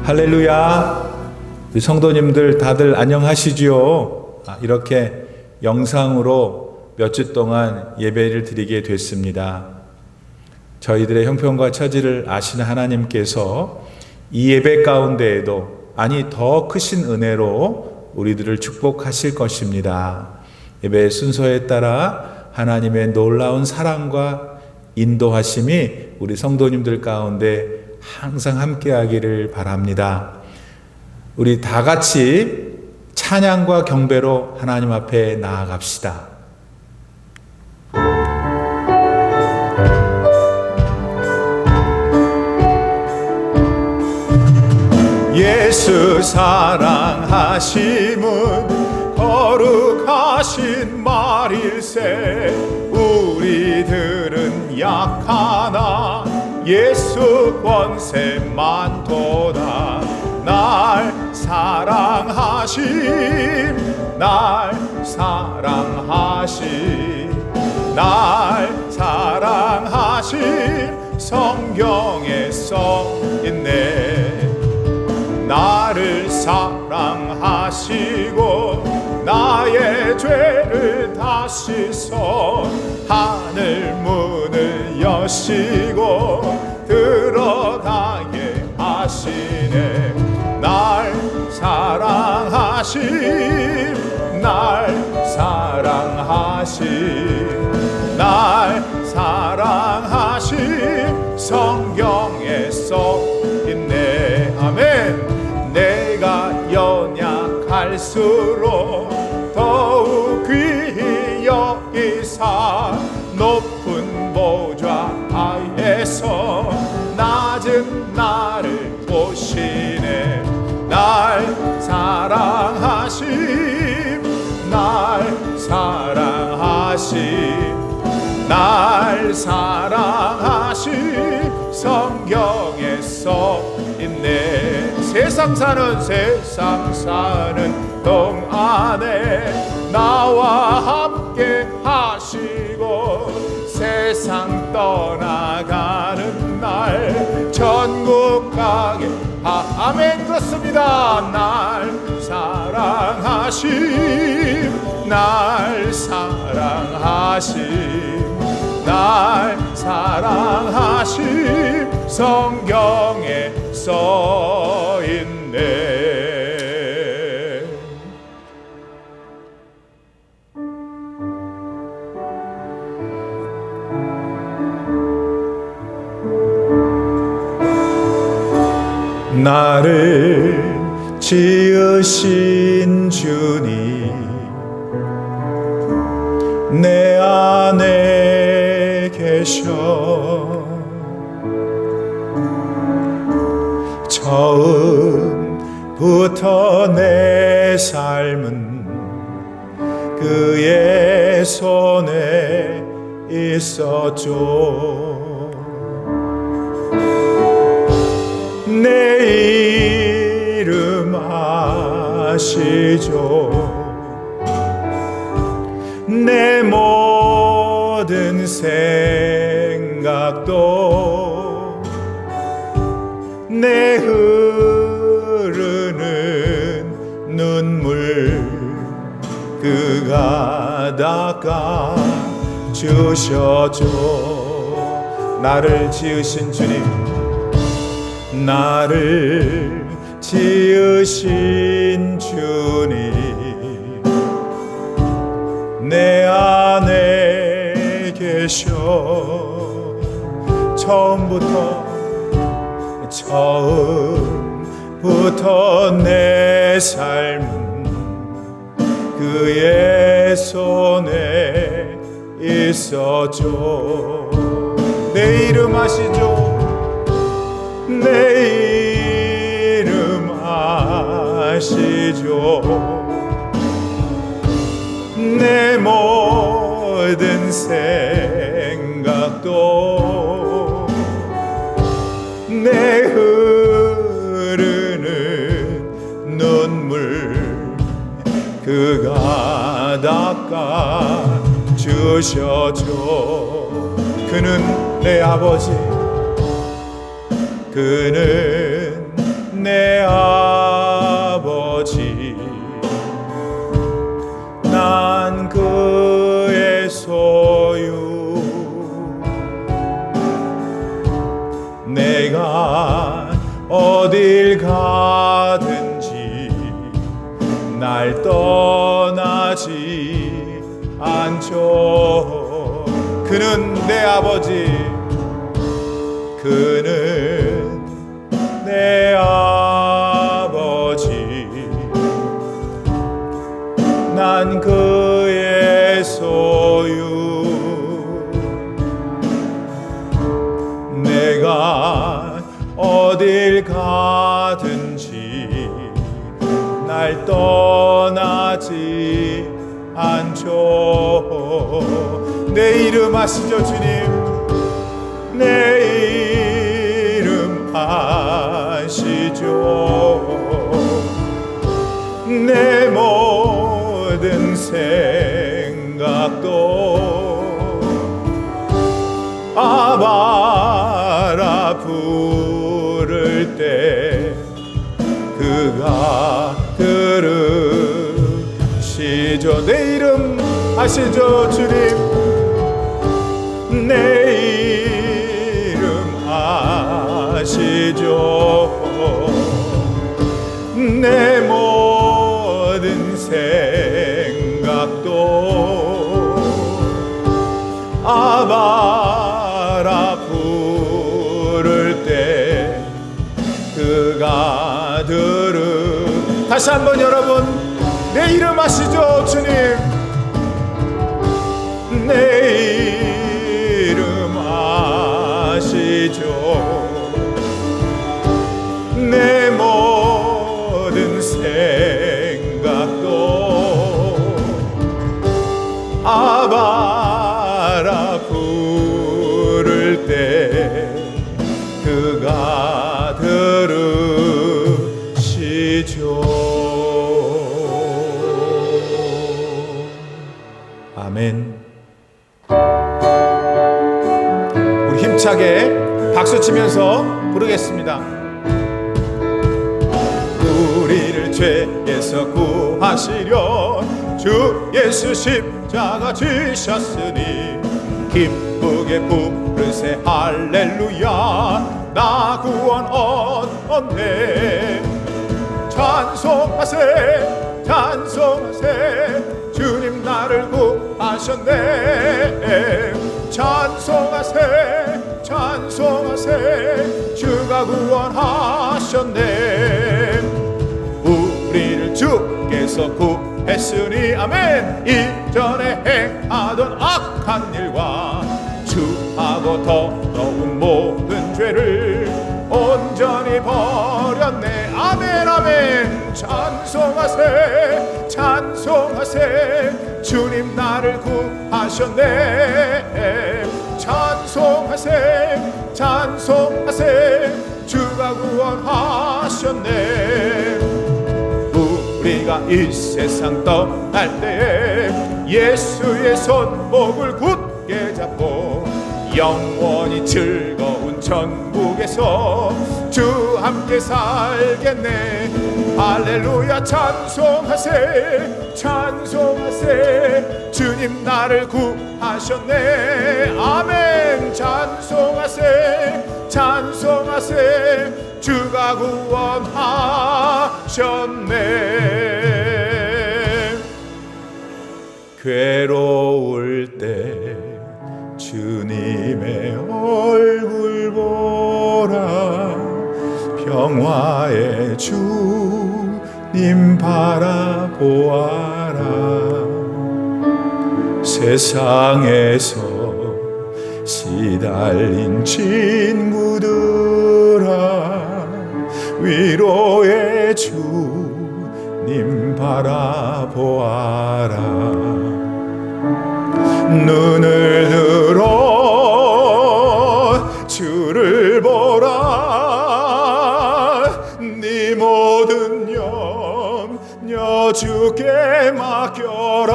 할렐루야. 우리 성도님들 다들 안녕하시지요? 이렇게 영상으로 몇 주 동안 예배를 드리게 됐습니다. 저희들의 형편과 처지를 아시는 하나님께서 이 예배 가운데에도 더 크신 은혜로 우리들을 축복하실 것입니다. 예배의 순서에 따라 하나님의 놀라운 사랑과 인도하심이 우리 성도님들 가운데 항상 함께하기를 바랍니다. 우리 다 같이 찬양과 경배로 하나님 앞에 나아갑시다. 예수 사랑하심은 거룩하신 말일세. 우리들은 약하나 예수 권세 많도다. 날 사랑하심, 날 사랑하심, 날 사랑하심 성경에 써있네. 나를 사랑하시고 나의 죄를 다 씻어 하늘 문을 여시고 들어가게 하시네. 날 사랑하심, 날 사랑하심, 날 사랑하심 성경에 써있네. 아멘. 내가 연약할수록 더욱 귀히 여기사 높은 보좌 하에서 낮은 나를 보시네. 날 사랑하심, 날 사랑하심, 날 사랑하심 성경에 써있네. 세상 사는 동안에 나와 함께 하시고 세상 떠나가는 날 천국 가게 아멘. 그렇습니다. 날 사랑하심, 날 사랑하심, 날 사랑하심 성경에 써있네. 나를 지으신 주님 내 안에 계셔. 처음부터 내 삶은 그의 손에 있었죠. 내 이름 아시죠. 내 모든 생각도 내 흐르는 눈물 그가 닦아 주셨죠. 나를 지으신 주님, 나를 지으신 주님 내 안에 계셔. 처음부터 내 삶은 그의 손에 있었죠. 내 이름 아시죠? 내 이름 아시죠. 내 모든 생각도 내 흐르는 눈물 그가 닦아 주셨죠. 그는 내 아버지, 그는 내 아버지 난 그의 소유 내가 어딜 가든지 날 떠나지 않죠. 그는 내 아버지 그는 내 아버지 난 그의 소유 내가 어딜 가든지 날 떠나지 않죠. 내 이름 아시죠 주님 내 이름 아시죠 내 모든 생각도 아바라 부를 때 그가 들으시죠. 내 이름 아시죠 주님 내 이름 아시죠 내 모든 생각도 아바라 부를 때 그가 다시 한번 여러분 내 이름 아시죠 주님 내 이름 아시죠 내 모든 생각도 아바라 부를 때 그가 들으시죠. 아멘. 우리 힘차게 박수 치면서 부르겠습니다. 우리를 죄에서 구하시려 주 예수 십자가 지셨으니 기쁘게 부르세 할렐루야 나 구원 얻었네. 찬송하세 찬송하세 주님 나를 구하셨네. 찬송하세 찬송하세 주가 구원하셨네. 우리를 주께서 구했으니 아멘. 이전에 행하던 악한 일과 주하고 더러운 모든 죄를 온전히 버렸네. 아멘 아멘. 찬송하세 찬송하세 주님 나를 구하셨네. 찬송하세 찬송하세 주가 구원하셨네. 우리가 이 세상 떠날 때에 예수의 손목을 굳게 잡고 영원히 즐거운 천국에서 주 함께 살겠네. 할렐루야 찬송하세 찬송하세 주님 나를 구하셨네. 아멘. 찬송하세 찬송하세 주가 구원하셨네. 괴로울 때 주님의 얼굴 보라. 평화의 주님 바라보아라. 세상에서 시달린 친구들아 위로의 주님 바라보아라. 눈을 들어 주를 보라. 네 모든 염려 주께 맡겨라.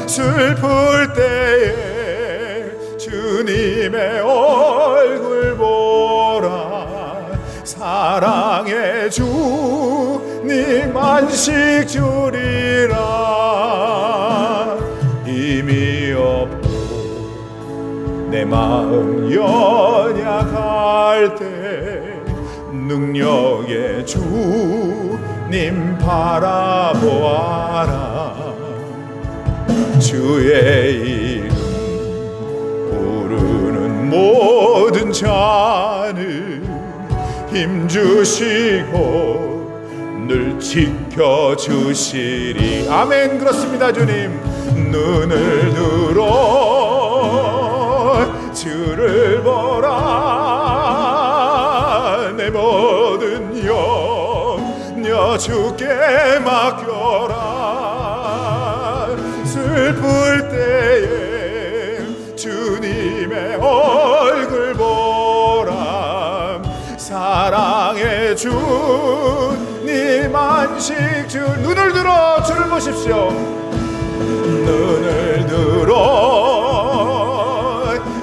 슬플 때에 주님의 얼굴 보라. 사랑의 주님 안식 주리라. 힘이 없고 내 마음 연약할 때 능력의 주님 바라보아라. 주의 이름 부르는 모든 자는 힘주시고 늘 지켜주시리. 아멘. 그렇습니다. 주님 눈을 들어 주를 보라. 내 모든 염려 주께 맡겨라. 슬플 때에 주님의 얼굴 보라. 사랑의 주님 안식 주. 눈을 들어 주를 보십시오. 눈을 들어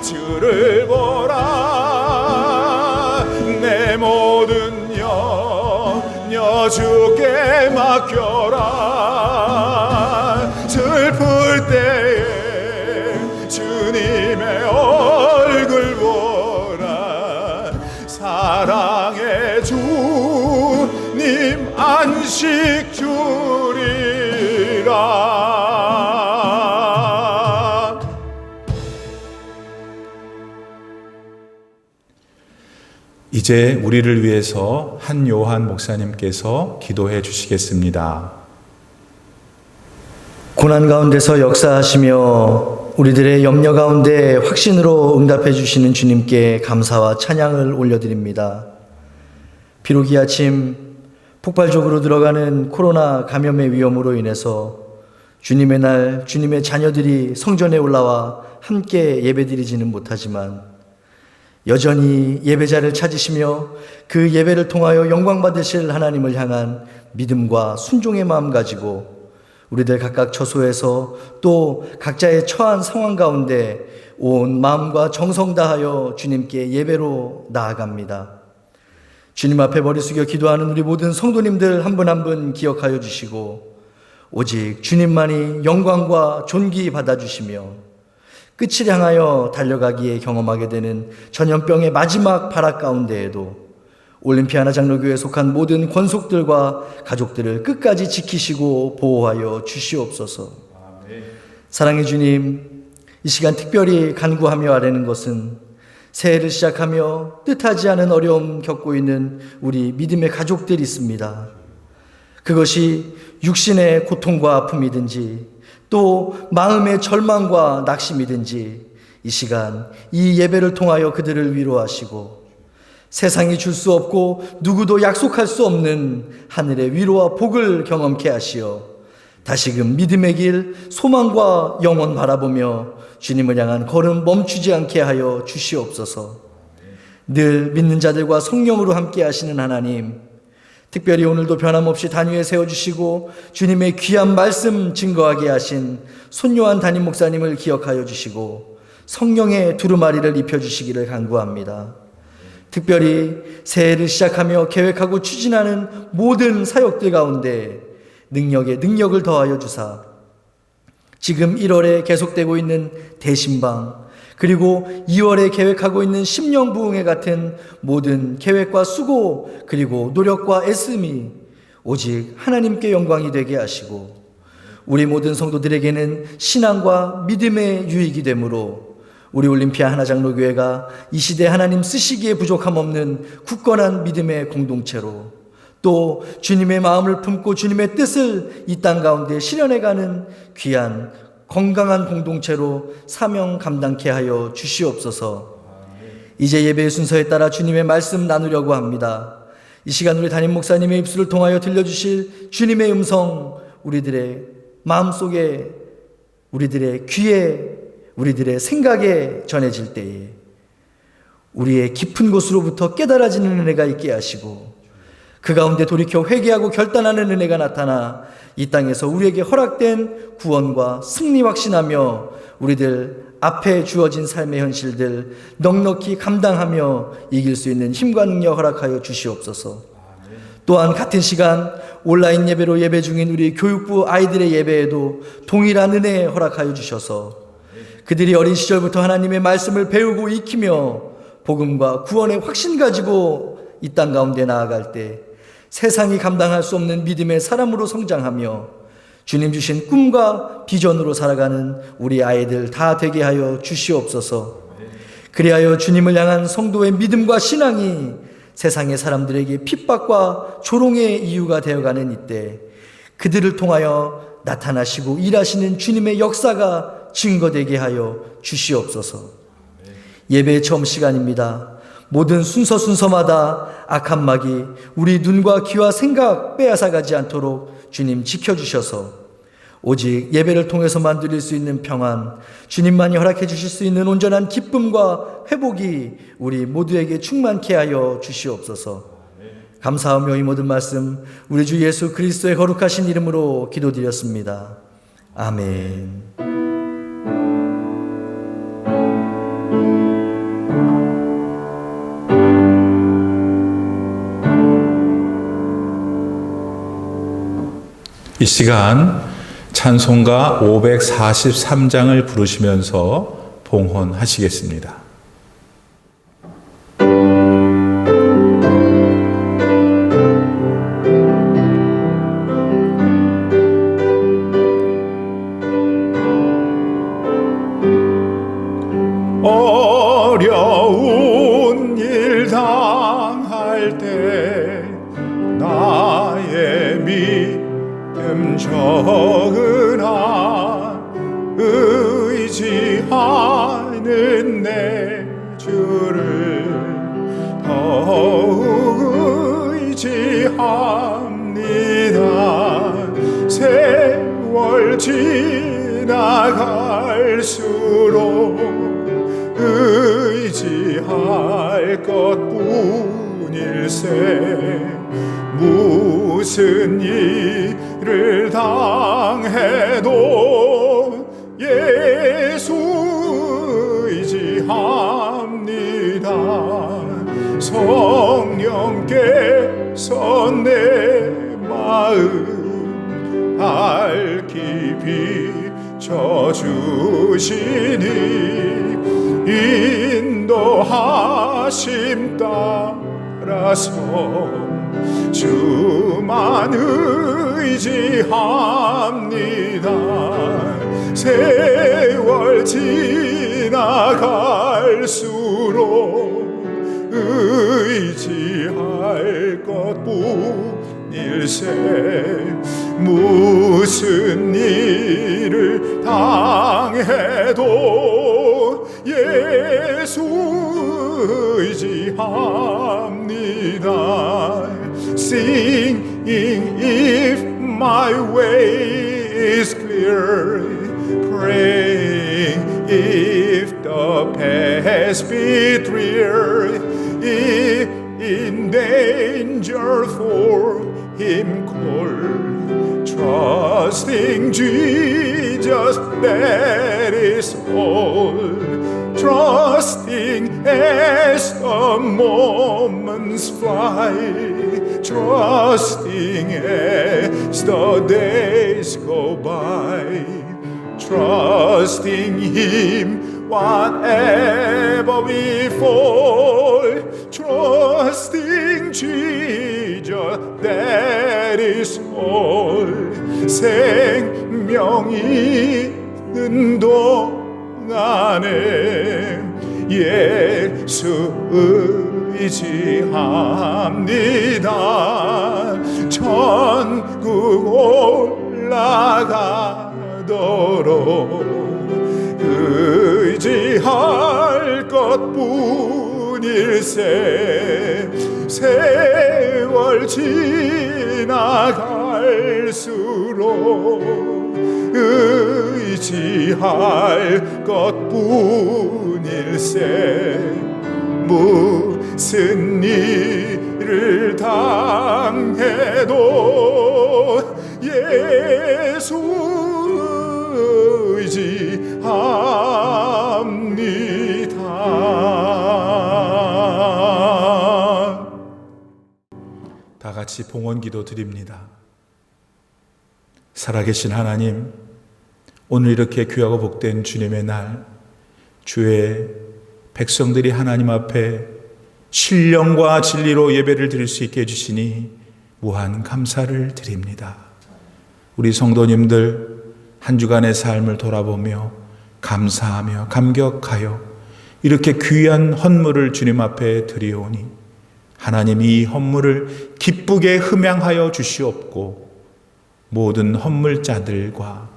주를 보라. 내 모든 염려 주께 맡겨라. 슬플 때에 주님의 얼굴 보라. 사랑의 주님 안식 주리라. 이제 우리를 위해서 한요한 목사님께서 기도해 주시겠습니다. 고난 가운데서 역사하시며 우리들의 염려 가운데 확신으로 응답해 주시는 주님께 감사와 찬양을 올려드립니다. 비록 이 아침 폭발적으로 들어가는 코로나 감염의 위험으로 인해서 주님의 날 주님의 자녀들이 성전에 올라와 함께 예배드리지는 못하지만 여전히 예배자를 찾으시며 그 예배를 통하여 영광 받으실 하나님을 향한 믿음과 순종의 마음 가지고 우리들 각각 처소에서 또 각자의 처한 상황 가운데 온 마음과 정성 다하여 주님께 예배로 나아갑니다. 주님 앞에 머리 숙여 기도하는 우리 모든 성도님들 한 분 한 분 기억하여 주시고 오직 주님만이 영광과 존귀 받아주시며 끝을 향하여 달려가기에 경험하게 되는 전염병의 마지막 발악 가운데에도 올림피아나 장로교회에 속한 모든 권속들과 가족들을 끝까지 지키시고 보호하여 주시옵소서. 사랑의 주님, 이 시간 특별히 간구하며 아뢰는 것은 새해를 시작하며 뜻하지 않은 어려움 겪고 있는 우리 믿음의 가족들이 있습니다. 그것이 육신의 고통과 아픔이든지 또 마음의 절망과 낙심이든지 이 시간 이 예배를 통하여 그들을 위로하시고 세상이 줄 수 없고 누구도 약속할 수 없는 하늘의 위로와 복을 경험케 하시어 다시금 믿음의 길 소망과 영원 바라보며 주님을 향한 걸음 멈추지 않게 하여 주시옵소서. 늘 믿는 자들과 성령으로 함께 하시는 하나님, 특별히 오늘도 변함없이 단위에 세워주시고 주님의 귀한 말씀 증거하게 하신 손요한 담임 목사님을 기억하여 주시고 성령의 두루마리를 입혀주시기를 간구합니다. 특별히 새해를 시작하며 계획하고 추진하는 모든 사역들 가운데 능력을 더하여 주사 지금 1월에 계속되고 있는 대신방 그리고 2월에 계획하고 있는 심령부흥회 같은 모든 계획과 수고 그리고 노력과 애씀이 오직 하나님께 영광이 되게 하시고 우리 모든 성도들에게는 신앙과 믿음의 유익이 되므로 우리 올림피아 하나장로교회가 이 시대 하나님 쓰시기에 부족함 없는 굳건한 믿음의 공동체로 또 주님의 마음을 품고 주님의 뜻을 이 땅 가운데 실현해가는 귀한 건강한 공동체로 사명 감당케 하여 주시옵소서. 이제 예배의 순서에 따라 주님의 말씀 나누려고 합니다. 이 시간 우리 담임 목사님의 입술을 통하여 들려주실 주님의 음성 우리들의 마음속에 우리들의 귀에 우리들의 생각에 전해질 때에 우리의 깊은 곳으로부터 깨달아지는 은혜가 있게 하시고 그 가운데 돌이켜 회개하고 결단하는 은혜가 나타나 이 땅에서 우리에게 허락된 구원과 승리 확신하며 우리들 앞에 주어진 삶의 현실들 넉넉히 감당하며 이길 수 있는 힘과 능력 허락하여 주시옵소서. 또한 같은 시간 온라인 예배로 예배 중인 우리 교육부 아이들의 예배에도 동일한 은혜 허락하여 주셔서 그들이 어린 시절부터 하나님의 말씀을 배우고 익히며 복음과 구원의 확신 가지고 이 땅 가운데 나아갈 때 세상이 감당할 수 없는 믿음의 사람으로 성장하며 주님 주신 꿈과 비전으로 살아가는 우리 아이들 다 되게 하여 주시옵소서. 그리하여 주님을 향한 성도의 믿음과 신앙이 세상의 사람들에게 핍박과 조롱의 이유가 되어가는 이때 그들을 통하여 나타나시고 일하시는 주님의 역사가 증거되게 하여 주시옵소서. 예배의 처음 시간입니다. 모든 순서마다 악한 마귀 우리 눈과 귀와 생각 빼앗아가지 않도록 주님 지켜주셔서 오직 예배를 통해서만 누릴 수 있는 평안, 주님만이 허락해 주실 수 있는 온전한 기쁨과 회복이 우리 모두에게 충만케 하여 주시옵소서. 감사하며 이 모든 말씀 우리 주 예수 그리스도의 거룩하신 이름으로 기도드렸습니다. 아멘. 이 시간 찬송가 543장을 부르시면서 봉헌하시겠습니다. 어려운 일 당할 때 나의 믿음 적으나 의지하는 내 주를 더욱 의지합니다. 세월 지나갈수록 의지할 것뿐일세. 무슨 일을 당해도 예수 의지합니다. 성령께서 내 마음 밝히 비춰주시니 인도하심 따라서 주만 의지합니다. 세월 지나갈수록 의지할 것뿐일세. 무슨 일을 당해도 예수 의지합니다. Singing if my way is clear, praying if the path be drear, if in danger for him call, trusting Jesus, that is all. Trusting as the moments fly, trusting as the days go by, trusting Him whatever we fall, trusting Jesus, that is all. 생명이 있는 동안에 예수 의지합니다. 천국 올라가도록 의지할 것뿐일세. 세월 지나갈수록 의지할 것뿐일세. 무슨 일을 피를 당해도 예수 의지합니다. 다 같이 봉헌기도 드립니다. 살아계신 하나님, 오늘 이렇게 귀하고 복된 주님의 날, 주의 백성들이 하나님 앞에 신령과 진리로 예배를 드릴 수 있게 해주시니 무한 감사를 드립니다. 우리 성도님들 한 주간의 삶을 돌아보며 감사하며 감격하여 이렇게 귀한 헌물을 주님 앞에 드리오니 하나님 이 헌물을 기쁘게 흠양하여 주시옵고 모든 헌물자들과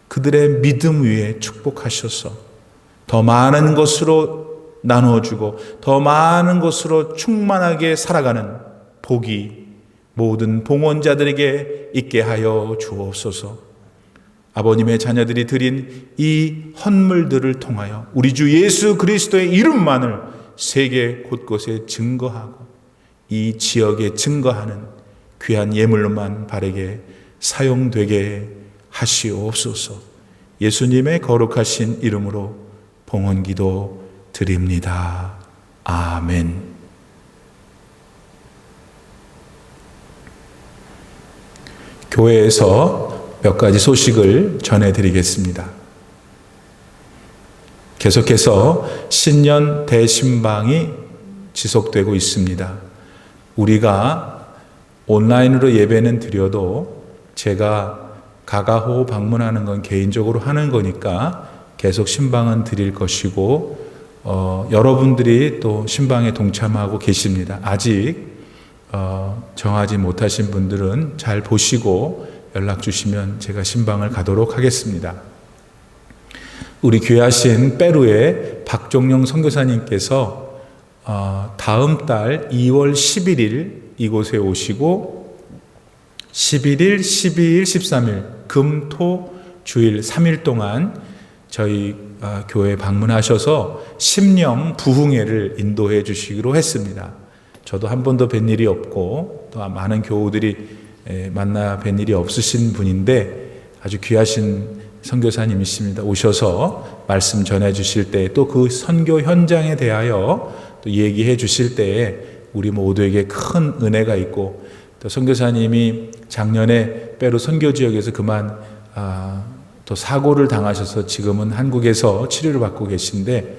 그들의 믿음 위에 축복하셔서 더 많은 것으로 나누어주고 더 많은 것으로 충만하게 살아가는 복이 모든 봉헌자들에게 있게 하여 주옵소서. 아버님의 자녀들이 드린 이 헌물들을 통하여 우리 주 예수 그리스도의 이름만을 세계 곳곳에 증거하고 이 지역에 증거하는 귀한 예물로만 바르게 사용되게 하시옵소서. 예수님의 거룩하신 이름으로 봉헌기도 드립니다. 아멘. 교회에서 몇 가지 소식을 전해드리겠습니다. 계속해서 신년 대신방이 지속되고 있습니다. 우리가 온라인으로 예배는 드려도 제가 가가호 방문하는 건 개인적으로 하는 거니까 계속 신방은 드릴 것이고 여러분들이 또 신방에 동참하고 계십니다. 아직 정하지 못하신 분들은 잘 보시고 연락 주시면 제가 신방을 가도록 하겠습니다. 우리 귀하신 페루의 박종영 선교사님께서 다음 달 2월 11일 이곳에 오시고 11일, 12일, 13일 금, 토, 주일 3일 동안 저희 교회에 방문하셔서 심령 부흥회를 인도해 주시기로 했습니다. 저도 한 번도 뵌 일이 없고 또 많은 교우들이 만나 뵌 일이 없으신 분인데 아주 귀하신 선교사님이십니다. 오셔서 말씀 전해 주실 때 또 그 선교 현장에 대하여 또 얘기해 주실 때에 우리 모두에게 큰 은혜가 있고 또 선교사님이 작년에 페루 선교 지역에서 그만 또 사고를 당하셔서 지금은 한국에서 치료를 받고 계신데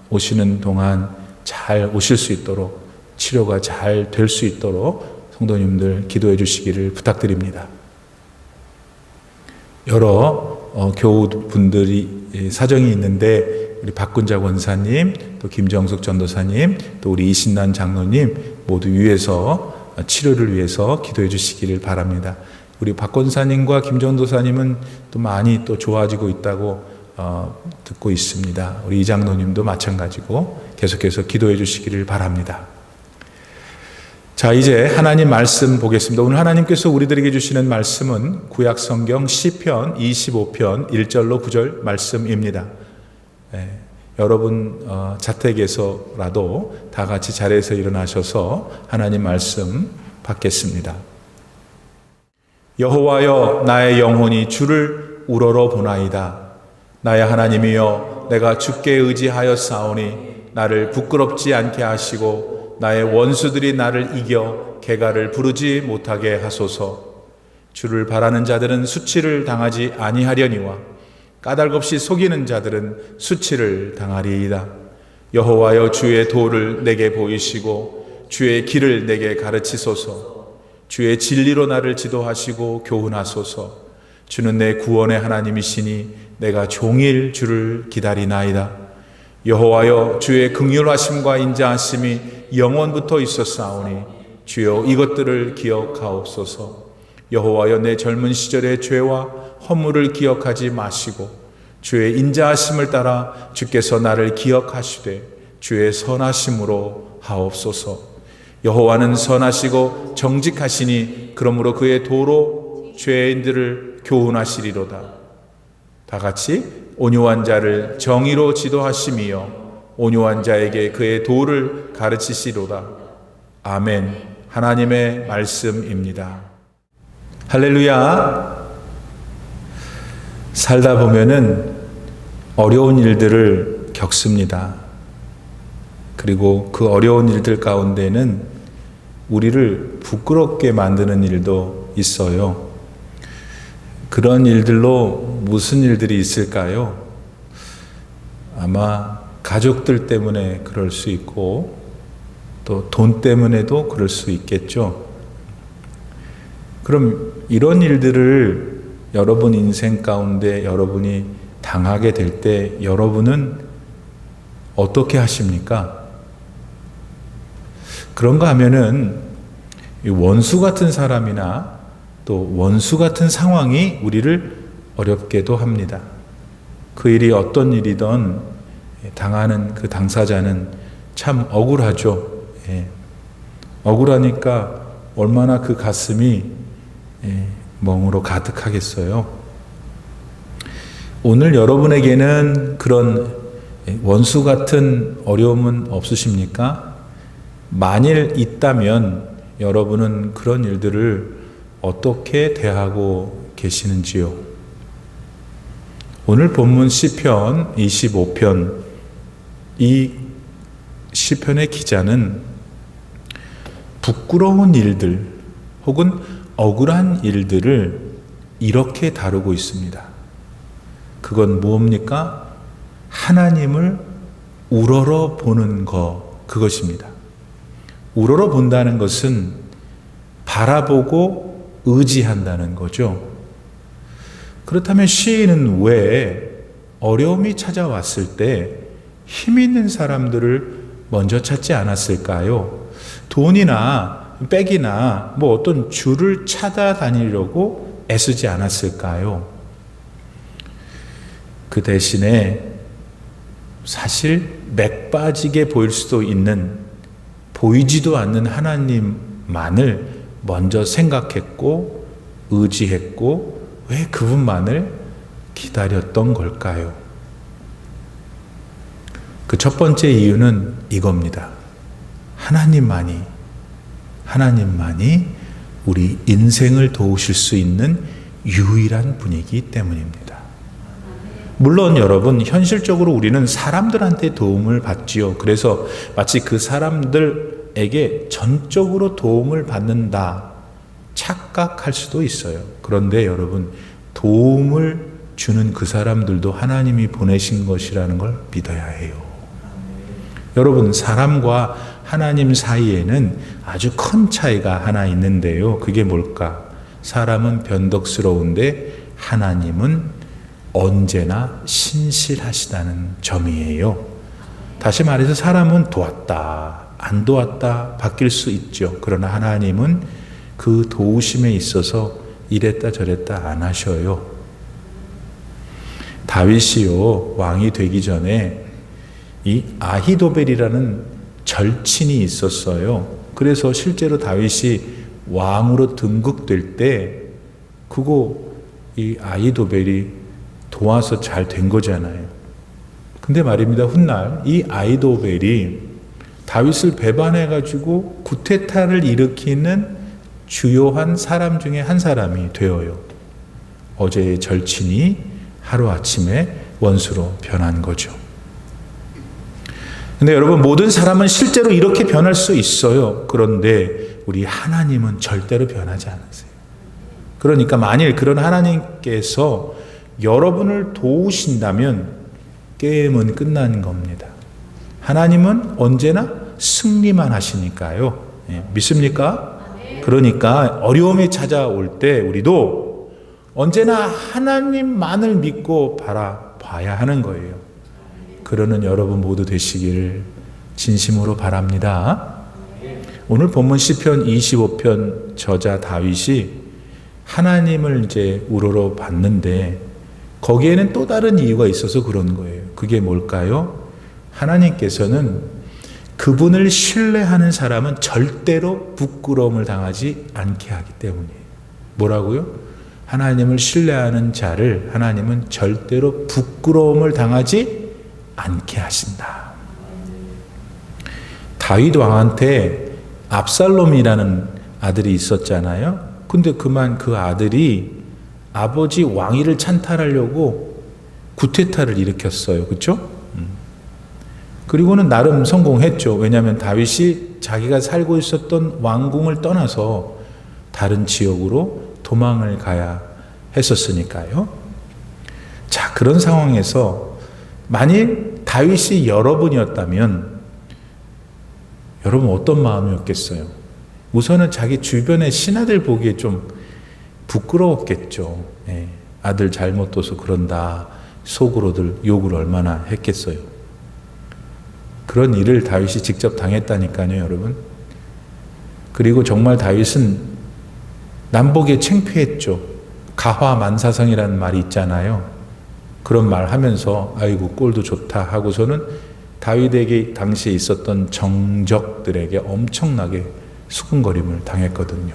오시는 동안 잘 오실 수 있도록 치료가 잘 될 수 있도록 성도님들 기도해 주시기를 부탁드립니다. 여러 교우분들이 사정이 있는데 우리 박군자 권사님, 또 김정숙 전도사님, 또 우리 이신난 장로님 모두 위해서 치료를 위해서 기도해 주시기를 바랍니다. 우리 박 권사님과 김 전도사님은 또 많이 또 좋아지고 있다고 듣고 있습니다. 우리 이 장로님도 마찬가지고 계속해서 기도해 주시기를 바랍니다. 자, 이제 하나님 말씀 보겠습니다. 오늘 하나님께서 우리들에게 주시는 말씀은 구약 성경 시편 25편 1절로 9절 말씀입니다. 여러분 자택에서라도 다 같이 자리에서 일어나셔서 하나님 말씀 받겠습니다. 여호와여, 나의 영혼이 주를 우러러 보나이다. 나의 하나님이여, 내가 주께 의지하였사오니 나를 부끄럽지 않게 하시고 나의 원수들이 나를 이겨 개가를 부르지 못하게 하소서. 주를 바라는 자들은 수치를 당하지 아니하려니와 까닭없이 속이는 자들은 수치를 당하리이다. 여호와여, 주의 도를 내게 보이시고 주의 길을 내게 가르치소서. 주의 진리로 나를 지도하시고 교훈하소서. 주는 내 구원의 하나님이시니 내가 종일 주를 기다리나이다. 여호와여, 주의 긍휼하심과 인자하심이 영원부터 있었사오니 주여 이것들을 기억하옵소서. 여호와여, 내 젊은 시절의 죄와 허물을 기억하지 마시고 주의 인자하심을 따라 주께서 나를 기억하시되 주의 선하심으로 하옵소서. 여호와는 선하시고 정직하시니 그러므로 그의 도로 죄인들을 교훈하시리로다. 다 같이 온유한 자를 정의로 지도하심이여 온유한 자에게 그의 도를 가르치시로다. 아멘. 하나님의 말씀입니다. 할렐루야. 살다 보면은 어려운 일들을 겪습니다. 그리고 그 어려운 일들 가운데는 우리를 부끄럽게 만드는 일도 있어요. 그런 일들로 무슨 일들이 있을까요? 아마 가족들 때문에 그럴 수 있고 또 돈 때문에도 그럴 수 있겠죠. 그럼 이런 일들을 여러분 인생 가운데 여러분이 당하게 될 때 여러분은 어떻게 하십니까? 그런가 하면은 원수 같은 사람이나 또 원수 같은 상황이 우리를 어렵게도 합니다. 그 일이 어떤 일이든 당하는 그 당사자는 참 억울하죠. 억울하니까 얼마나 그 가슴이 멍으로 가득하겠어요. 오늘 여러분에게는 그런 원수 같은 어려움은 없으십니까? 만일 있다면 여러분은 그런 일들을 어떻게 대하고 계시는지요? 오늘 본문 시편 25편, 이 시편의 기자는 부끄러운 일들 혹은 억울한 일들을 이렇게 다루고 있습니다. 그건 무엇입니까? 하나님을 우러러 보는 그것입니다. 우러러 본다는 것은 바라보고 의지한다는 거죠. 그렇다면 시인은 왜 어려움이 찾아왔을 때 힘 있는 사람들을 먼저 찾지 않았을까요? 돈이나 백이나 어떤 줄을 찾아다니려고 애쓰지 않았을까요? 그 대신에 사실 맥 빠지게 보일 수도 있는 보이지도 않는 하나님만을 먼저 생각했고 의지했고 왜 그분만을 기다렸던 걸까요? 그 첫 번째 이유는 이겁니다. 하나님만이 우리 인생을 도우실 수 있는 유일한 분이기 때문입니다. 물론 여러분, 현실적으로 우리는 사람들한테 도움을 받지요. 그래서 마치 그 사람들에게 전적으로 도움을 받는다 착각할 수도 있어요. 그런데 여러분, 도움을 주는 그 사람들도 하나님이 보내신 것이라는 걸 믿어야 해요. 여러분, 사람과 하나님 사이에는 아주 큰 차이가 하나 있는데요. 그게 뭘까? 사람은 변덕스러운데 하나님은 언제나 신실하시다는 점이에요. 다시 말해서 사람은 도왔다, 안 도왔다 바뀔 수 있죠. 그러나 하나님은 그 도우심에 있어서 이랬다 저랬다 안 하셔요. 다윗이요, 왕이 되기 전에 이 아히도벨이라는 절친이 있었어요. 그래서 실제로 다윗이 왕으로 등극될 때 이 아히도벨이 도와서 잘 된 거잖아요. 근데 말입니다. 훗날 이 아히도벨이 다윗을 배반해가지고 쿠데타를 일으키는 주요한 사람 중에 한 사람이 되어요. 어제의 절친이 하루아침에 원수로 변한 거죠. 근데 여러분, 모든 사람은 실제로 이렇게 변할 수 있어요. 그런데 우리 하나님은 절대로 변하지 않으세요. 그러니까 만일 그런 하나님께서 여러분을 도우신다면 게임은 끝난 겁니다. 하나님은 언제나 승리만 하시니까요. 믿습니까? 그러니까 어려움이 찾아올 때 우리도 언제나 하나님만을 믿고 바라봐야 하는 거예요. 그러는 여러분 모두 되시기를 진심으로 바랍니다. 오늘 본문 시편 25편 저자 다윗이 하나님을 이제 우러러 봤는데 거기에는 또 다른 이유가 있어서 그런 거예요. 그게 뭘까요? 하나님께서는 그분을 신뢰하는 사람은 절대로 부끄러움을 당하지 않게 하기 때문이에요. 뭐라고요? 하나님을 신뢰하는 자를 하나님은 절대로 부끄러움을 당하지 않게 하신다. 다윗 왕한테 압살롬이라는 아들이 있었잖아요. 근데 그만 그 아들이 아버지 왕위를 찬탈하려고 구테타를 일으켰어요. 그렇죠? 그리고는 나름 성공했죠. 왜냐하면 다윗이 자기가 살고 있었던 왕궁을 떠나서 다른 지역으로 도망을 가야 했었으니까요. 자, 그런 상황에서 만일 다윗이 여러분이었다면 여러분 어떤 마음이었겠어요? 우선은 자기 주변의 신하들 보기에 좀 부끄러웠겠죠. 예, 아들 잘못 둬서 그런다. 속으로들 욕을 얼마나 했겠어요. 그런 일을 다윗이 직접 당했다니까요, 여러분. 그리고 정말 다윗은 남보기에 창피했죠. 가화만사성이라는 말이 있잖아요. 그런 말 하면서 아이고 꼴도 좋다 하고서는 다윗에게 당시에 있었던 정적들에게 엄청나게 수군거림을 당했거든요.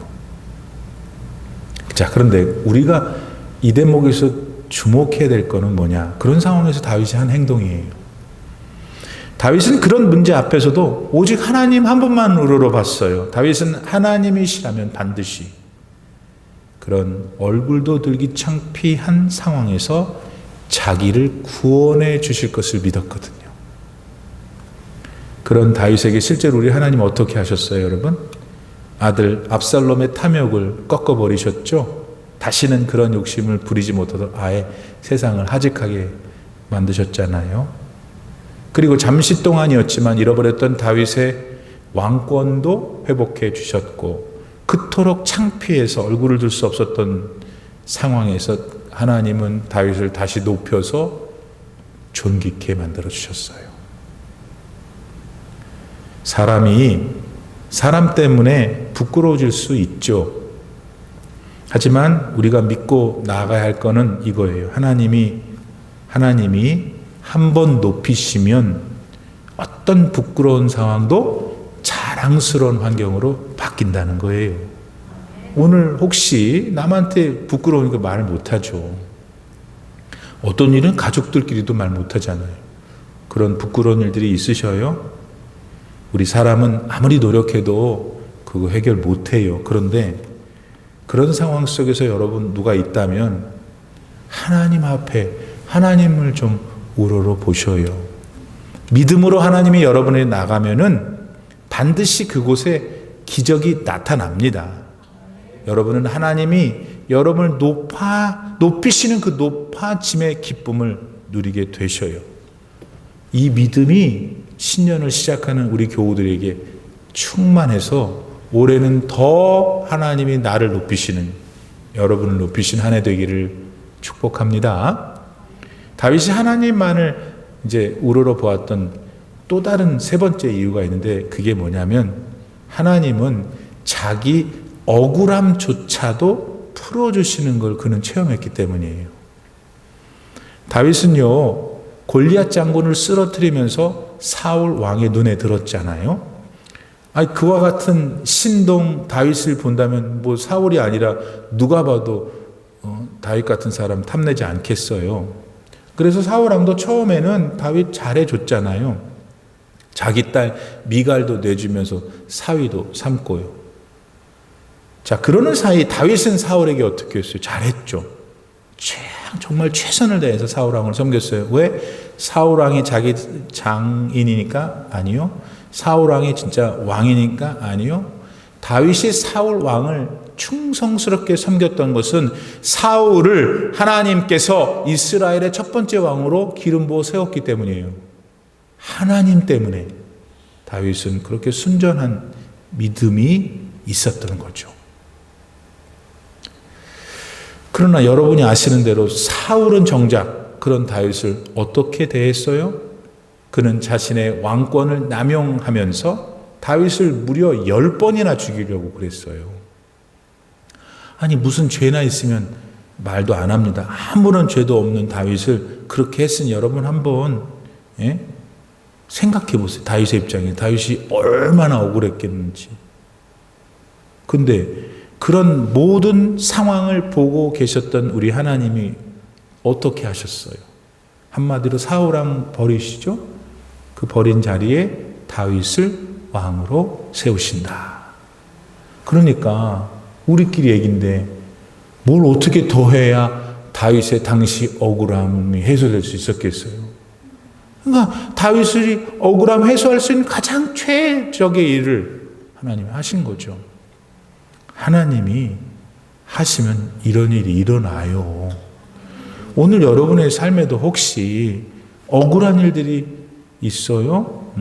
자, 그런데 우리가 이 대목에서 주목해야 될 거는 뭐냐? 그런 상황에서 다윗이 한 행동이에요. 다윗은 그런 문제 앞에서도 오직 하나님 한 분만 우러러봤어요. 다윗은 하나님이시라면 반드시 그런 얼굴도 들기 창피한 상황에서 자기를 구원해 주실 것을 믿었거든요. 그런 다윗에게 실제로 우리 하나님 어떻게 하셨어요, 여러분? 아들 압살롬의 탐욕을 꺾어버리셨죠? 다시는 그런 욕심을 부리지 못하도록 아예 세상을 하직하게 만드셨잖아요. 그리고 잠시 동안이었지만 잃어버렸던 다윗의 왕권도 회복해 주셨고, 그토록 창피해서 얼굴을 들 수 없었던 상황에서 하나님은 다윗을 다시 높여서 존귀케 만들어 주셨어요. 사람이 사람 때문에 부끄러워질 수 있죠. 하지만 우리가 믿고 나아가야 할 거는 이거예요. 하나님이 한 번 높이시면 어떤 부끄러운 상황도 자랑스러운 환경으로 바뀐다는 거예요. 오늘 혹시 남한테 부끄러우니까 말을 못하죠. 어떤 일은 가족들끼리도 말 못하잖아요. 그런 부끄러운 일들이 있으셔요. 우리 사람은 아무리 노력해도 그거 해결 못해요. 그런데 그런 상황 속에서 여러분 누가 있다면 하나님 앞에 하나님을 좀 우러러 보셔요. 믿음으로 하나님이 여러분에게 나가면은 반드시 그곳에 기적이 나타납니다. 여러분은 하나님이 여러분을 높이시는 그 높아짐의 기쁨을 누리게 되셔요. 이 믿음이 신년을 시작하는 우리 교우들에게 충만해서 올해는 더 하나님이 나를 높이시는, 여러분을 높이신 한 해 되기를 축복합니다. 다윗이 하나님만을 이제 우러러 보았던 또 다른 세 번째 이유가 있는데, 그게 뭐냐면 하나님은 자기 억울함조차도 풀어주시는 걸 그는 체험했기 때문이에요. 다윗은요, 골리앗 장군을 쓰러뜨리면서 사울 왕의 눈에 들었잖아요. 그와 같은 신동 다윗을 본다면 뭐 사울이 아니라 누가 봐도 다윗 같은 사람 탐내지 않겠어요. 그래서 사울 왕도 처음에는 다윗 잘해줬잖아요. 자기 딸 미갈도 내주면서 사위도 삼고요. 자, 그러는 사이 다윗은 사울에게 어떻게 했어요? 잘했죠. 정말 최선을 다해서 사울 왕을 섬겼어요. 왜? 사울 왕이 자기 장인이니까? 아니요. 사울 왕이 진짜 왕이니까? 아니요. 다윗이 사울 왕을 충성스럽게 섬겼던 것은 사울을 하나님께서 이스라엘의 첫 번째 왕으로 기름 부어 세웠기 때문이에요. 하나님 때문에 다윗은 그렇게 순전한 믿음이 있었던 거죠. 그러나 여러분이 아시는 대로 사울은 정작 그런 다윗을 어떻게 대했어요? 그는 자신의 왕권을 남용하면서 다윗을 무려 10번이나 죽이려고 그랬어요. 아니 무슨 죄나 있으면 말도 안 합니다. 아무런 죄도 없는 다윗을 그렇게 했으니 여러분 한번 생각해 보세요. 다윗의 입장에 다윗이 얼마나 억울했겠는지. 근데 그런 모든 상황을 보고 계셨던 우리 하나님이 어떻게 하셨어요? 한마디로 사울 왕 버리시죠? 그 버린 자리에 다윗을 왕으로 세우신다. 그러니까 우리끼리 얘기인데 뭘 어떻게 더 해야 다윗의 당시 억울함이 해소될 수 있었겠어요? 그러니까 다윗이 억울함 해소할 수 있는 가장 최적의 일을 하나님이 하신 거죠. 하나님이 하시면 이런 일이 일어나요. 오늘 여러분의 삶에도 혹시 억울한 일들이 있어요?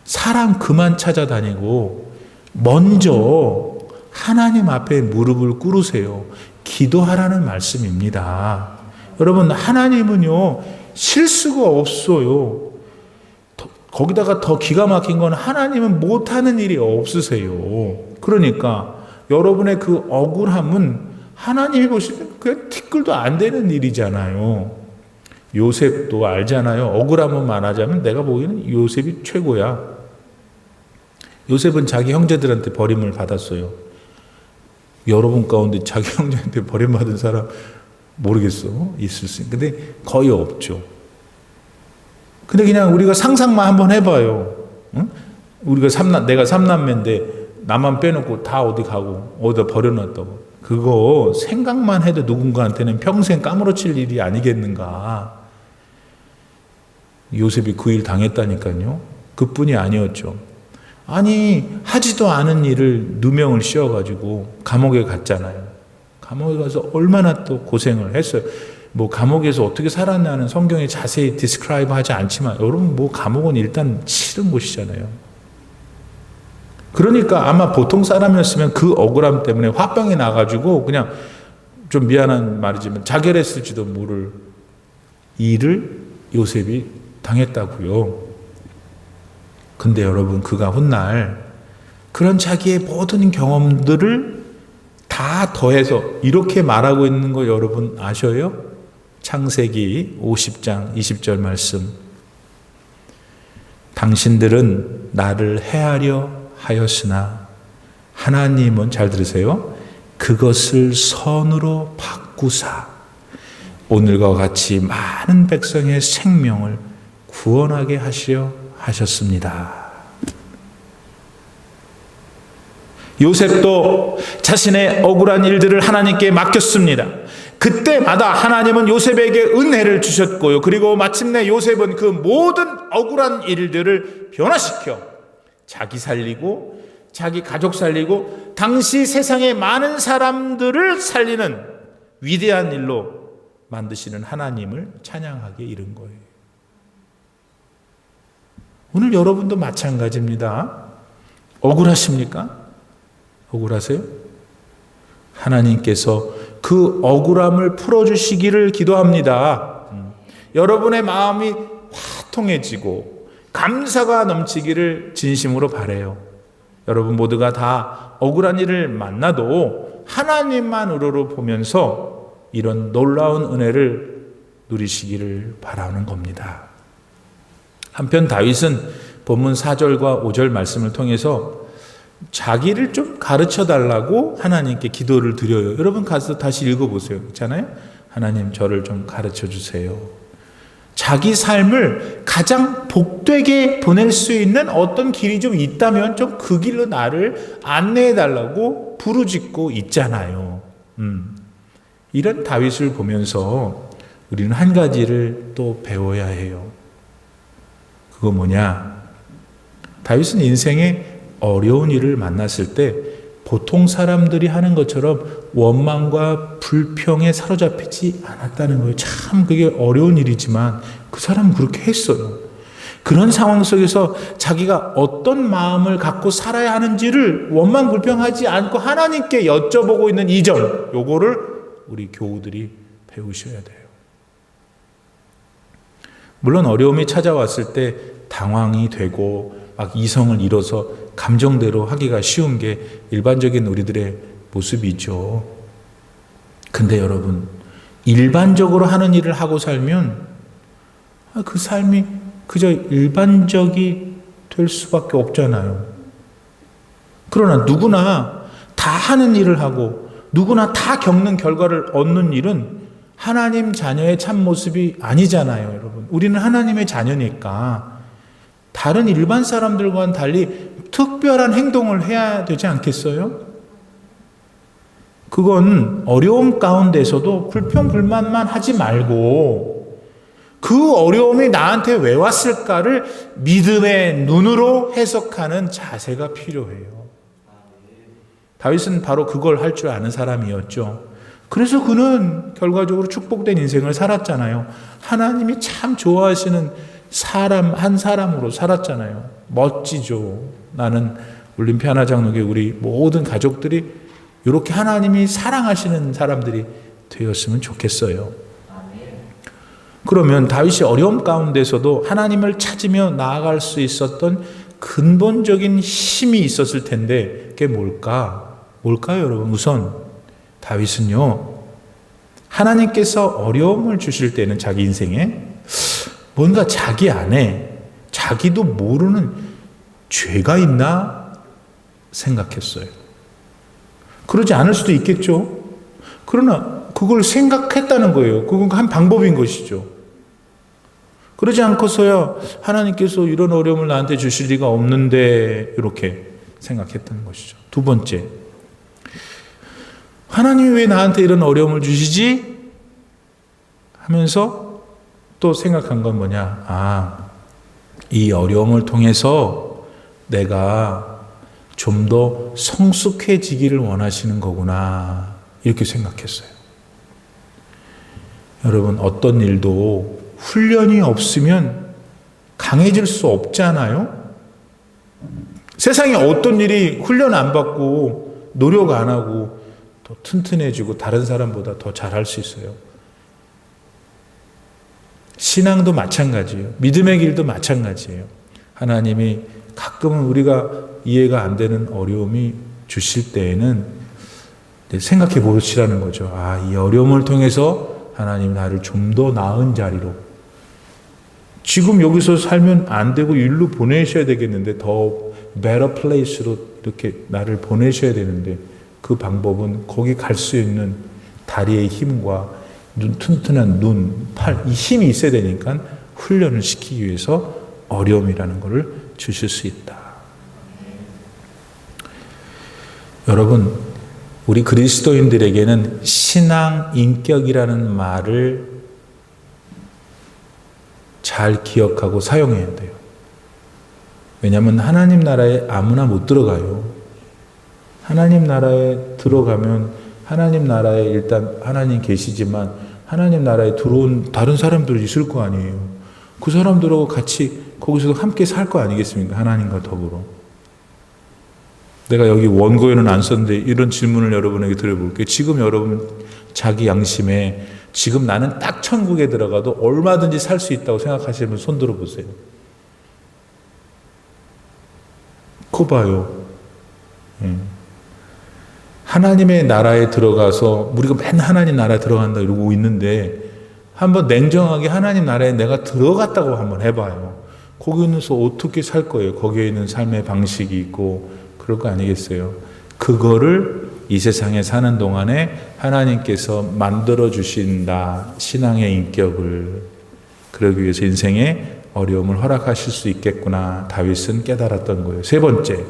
사람 그만 찾아다니고 먼저 하나님 앞에 무릎을 꿇으세요. 기도하라는 말씀입니다. 여러분, 하나님은요 실수가 없어요. 거기다가 더 기가 막힌 건 하나님은 못하는 일이 없으세요. 그러니까 여러분의 그 억울함은 하나님이 보시면 그냥 티끌도 안 되는 일이잖아요. 요셉도 알잖아요. 억울함을 말하자면 내가 보기에는 요셉이 최고야. 요셉은 자기 형제들한테 버림을 받았어요. 여러분 가운데 자기 형제한테 버림받은 사람 모르겠어. 있을 수 있는데 근데 거의 없죠. 근데 그냥 우리가 상상만 한번 해봐요. 응? 내가 삼남매인데 나만 빼놓고 다 어디 가고 어디다 버려놨다고. 그거 생각만 해도 누군가한테는 평생 까무러칠 일이 아니겠는가. 요셉이 그 일 당했다니까요. 그뿐이 아니었죠. 아니 하지도 않은 일을 누명을 씌워가지고 감옥에 갔잖아요. 감옥에 가서 얼마나 또 고생을 했어요. 뭐 감옥에서 어떻게 살았냐는 성경에 자세히 디스크라이브 하지 않지만 여러분 뭐 감옥은 일단 싫은 곳이잖아요. 그러니까 아마 보통 사람이었으면 그 억울함 때문에 화병이 나가지고 그냥 좀 미안한 말이지만 자결했을지도 모를 일을 요셉이 당했다고요. 근데 여러분 그가 훗날 그런 자기의 모든 경험들을 다 더해서 이렇게 말하고 있는 거 여러분 아셔요? 창세기 50장 20절 말씀. 당신들은 나를 해하려 하였으나 하나님은 잘 들으세요. 그것을 선으로 바꾸사 오늘과 같이 많은 백성의 생명을 구원하게 하시려 하셨습니다. 요셉도 자신의 억울한 일들을 하나님께 맡겼습니다. 그때마다 하나님은 요셉에게 은혜를 주셨고요. 그리고 마침내 요셉은 그 모든 억울한 일들을 변화시켜 자기 살리고 자기 가족 살리고 당시 세상의 많은 사람들을 살리는 위대한 일로 만드시는 하나님을 찬양하게 이른 거예요. 오늘 여러분도 마찬가지입니다. 억울하십니까? 억울하세요? 하나님께서 그 억울함을 풀어주시기를 기도합니다. 여러분의 마음이 화통해지고 감사가 넘치기를 진심으로 바라요. 여러분 모두가 다 억울한 일을 만나도 하나님만 우러러 보면서 이런 놀라운 은혜를 누리시기를 바라는 겁니다. 한편 다윗은 본문 4절과 5절 말씀을 통해서 자기를 좀 가르쳐 달라고 하나님께 기도를 드려요. 여러분 가서 다시 읽어보세요. 있잖아요. 하나님 저를 좀 가르쳐 주세요. 자기 삶을 가장 복되게 보낼 수 있는 어떤 길이 좀 있다면 좀 그 길로 나를 안내해 달라고 부르짖고 있잖아요. 이런 다윗을 보면서 우리는 한 가지를 또 배워야 해요. 그거 뭐냐? 다윗은 인생에 어려운 일을 만났을 때 보통 사람들이 하는 것처럼 원망과 불평에 사로잡히지 않았다는 거예요. 참 그게 어려운 일이지만 그 사람은 그렇게 했어요. 그런 상황 속에서 자기가 어떤 마음을 갖고 살아야 하는지를 원망 불평하지 않고 하나님께 여쭤보고 있는 이 점, 요거를 우리 교우들이 배우셔야 돼요. 물론 어려움이 찾아왔을 때 당황이 되고 막 이성을 잃어서 감정대로 하기가 쉬운 게 일반적인 우리들의 모습이죠. 근데 여러분, 일반적으로 하는 일을 하고 살면 그 삶이 그저 일반적이 될 수밖에 없잖아요. 그러나 누구나 다 하는 일을 하고 누구나 다 겪는 결과를 얻는 일은 하나님 자녀의 참모습이 아니잖아요, 여러분. 우리는 하나님의 자녀니까 다른 일반 사람들과는 달리 특별한 행동을 해야 되지 않겠어요? 그건 어려움 가운데서도 불평불만만 하지 말고 그 어려움이 나한테 왜 왔을까를 믿음의 눈으로 해석하는 자세가 필요해요. 다윗은 바로 그걸 할 줄 아는 사람이었죠. 그래서 그는 결과적으로 축복된 인생을 살았잖아요. 하나님이 참 좋아하시는 사람 한 사람으로 살았잖아요. 멋지죠. 나는 올림피 하나장로교회 우리 모든 가족들이 이렇게 하나님이 사랑하시는 사람들이 되었으면 좋겠어요. 그러면 다윗이 어려움 가운데서도 하나님을 찾으며 나아갈 수 있었던 근본적인 힘이 있었을 텐데 그게 뭘까요, 여러분? 우선 다윗은요, 하나님께서 어려움을 주실 때는 자기 인생에 뭔가 자기 안에 자기도 모르는 죄가 있나 생각했어요. 그러지 않을 수도 있겠죠. 그러나 그걸 생각했다는 거예요. 그건 한 방법인 것이죠. 그러지 않고서야 하나님께서 이런 어려움을 나한테 주실 리가 없는데 이렇게 생각했다는 것이죠. 두 번째, 하나님이 왜 나한테 이런 어려움을 주시지? 하면서 또 생각한 건 뭐냐? 이 어려움을 통해서 내가 좀 더 성숙해지기를 원하시는 거구나. 이렇게 생각했어요. 여러분, 어떤 일도 훈련이 없으면 강해질 수 없잖아요? 세상에 어떤 일이 훈련 안 받고 노력 안 하고 더 튼튼해지고 다른 사람보다 더 잘할 수 있어요. 신앙도 마찬가지예요. 믿음의 길도 마찬가지예요. 하나님이 가끔은 우리가 이해가 안 되는 어려움이 주실 때에는 생각해 보시라는 거죠. 이 어려움을 통해서 하나님 나를 좀 더 나은 자리로, 지금 여기서 살면 안 되고 일로 보내셔야 되겠는데 더 better place로 이렇게 나를 보내셔야 되는데 그 방법은 거기 갈 수 있는 다리의 힘과 튼튼한 눈, 팔, 이 힘이 있어야 되니까 훈련을 시키기 위해서 어려움이라는 것을 주실 수 있다. 여러분, 우리 그리스도인들에게는 신앙 인격이라는 말을 잘 기억하고 사용해야 돼요. 왜냐하면 하나님 나라에 아무나 못 들어가요. 하나님 나라에 들어가면 하나님 나라에 일단 하나님 계시지만 하나님 나라에 들어온 다른 사람들이 있을 거 아니에요. 그 사람들하고 같이 거기서 함께 살 거 아니겠습니까? 하나님과 더불어. 내가 여기 원고에는 안 썼는데 이런 질문을 여러분에게 드려볼게요. 지금 여러분 자기 양심에 지금 나는 딱 천국에 들어가도 얼마든지 살 수 있다고 생각하시는 분 손 들어보세요. 코 봐요. 하나님의 나라에 들어가서 우리가 맨날 하나님 나라에 들어간다 이러고 있는데 한번 냉정하게 하나님 나라에 내가 들어갔다고 한번 해봐요. 거기서 어떻게 살 거예요? 거기에 있는 삶의 방식이 있고 그럴 거 아니겠어요? 그거를 이 세상에 사는 동안에 하나님께서 만들어 주신다. 신앙의 인격을. 그러기 위해서 인생에 어려움을 허락하실 수 있겠구나. 다윗은 깨달았던 거예요. 세 번째,